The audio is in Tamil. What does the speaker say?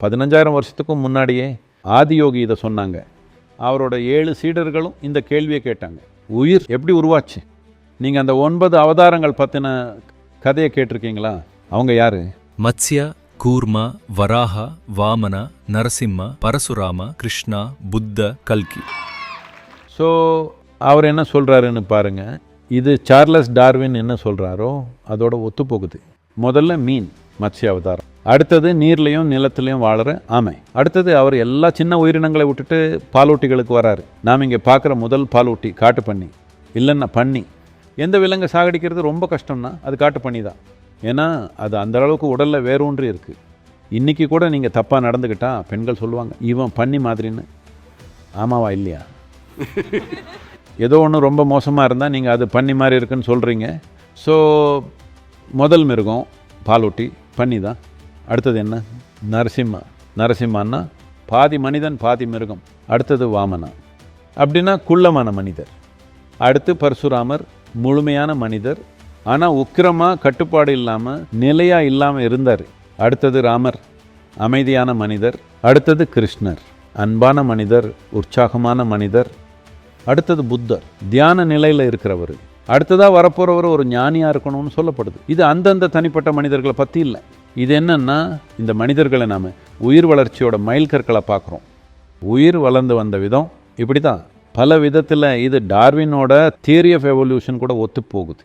15,000 வருஷத்துக்கும் முன்னாடியே ஆதியோகி இதை சொன்னாங்க. அவரோட 7 சீடர்களும் இந்த கேள்வியை கேட்டாங்க, உயிர் எப்படி உருவாச்சு? நீங்கள் அந்த 9 அவதாரங்கள் பற்றின கதையை கேட்டிருக்கீங்களா? அவங்க யாரு? மத்ஸ்யா, கூர்மா, வராஹா, வாமனா, நரசிம்மா, பரசுராமா, கிருஷ்ணா, புத்த, கல்கி. ஸோ அவர் என்ன சொல்கிறாருன்னு பாருங்க. இது சார்லஸ் டார்வின் என்ன சொல்கிறாரோ அதோட ஒத்துப்போகுது. முதல்ல மீன், மத்ஸ்ய அவதாரம். அடுத்தது நீர்லையும் நிலத்துலையும் வாழற ஆமை. அடுத்தது அவர் எல்லா சின்ன உயிரினங்களை விட்டுட்டு பாலூட்டிகளுக்கு வராரு. நாம் இங்கே பார்க்குற முதல் பாலூட்டி காட்டு பண்ணி, இல்லைன்னா பண்ணி. எந்த விலங்கை சாகடிக்கிறது ரொம்ப கஷ்டம்னா அது காட்டு பண்ணி தான். ஏன்னா அது அந்த அளவுக்கு உடலில் வேரூன்றி இருக்குது. இன்றைக்கி கூட நீங்கள் தப்பாக நடந்துக்கிட்டால் பெண்கள் சொல்லுவாங்க, இவன் பண்ணி மாதிரின்னு. ஆமாவா இல்லையா? ஏதோ ஒன்று ரொம்ப மோசமாக இருந்தால் நீங்கள் அது பண்ணி மாதிரி இருக்குன்னு சொல்கிறீங்க. ஸோ முதல் மிருகம் பாலூட்டி பண்ணி தான். அடுத்தது என்ன? நரசிம்மா. நரசிம்மான்னா பாதி மனிதன் பாதி மிருகம். அடுத்தது வாமனா, அப்படின்னா குள்ளமான மனிதர். அடுத்து பரசுராமர், முழுமையான மனிதர், ஆனால் உக்கிரமாக கட்டுப்பாடு இல்லாமல் நிலையாக இல்லாமல் இருந்தார். அடுத்தது ராமர், அமைதியான மனிதர். அடுத்தது கிருஷ்ணர், அன்பான மனிதர், உற்சாகமான மனிதர். அடுத்தது புத்தர், தியான நிலையில் இருக்கிறவர். அடுத்ததாக வரப்போகிறவர் ஒரு ஞானியாக இருக்கணும்னு சொல்லப்படுது. இது அந்தந்த தனிப்பட்ட மனிதர்களை பற்றி இல்லை. இது என்னன்னா, இந்த மனிதர்களை நாம் உயிர் வளர்ச்சியோட மைல்கற்களை பார்க்குறோம். உயிர் வளர்ந்து வந்த விதம் இப்படி தான். பல விதத்தில் இது டார்வினோட தியரி ஆஃப் எவல்யூஷன் கூட ஒத்து போகுது.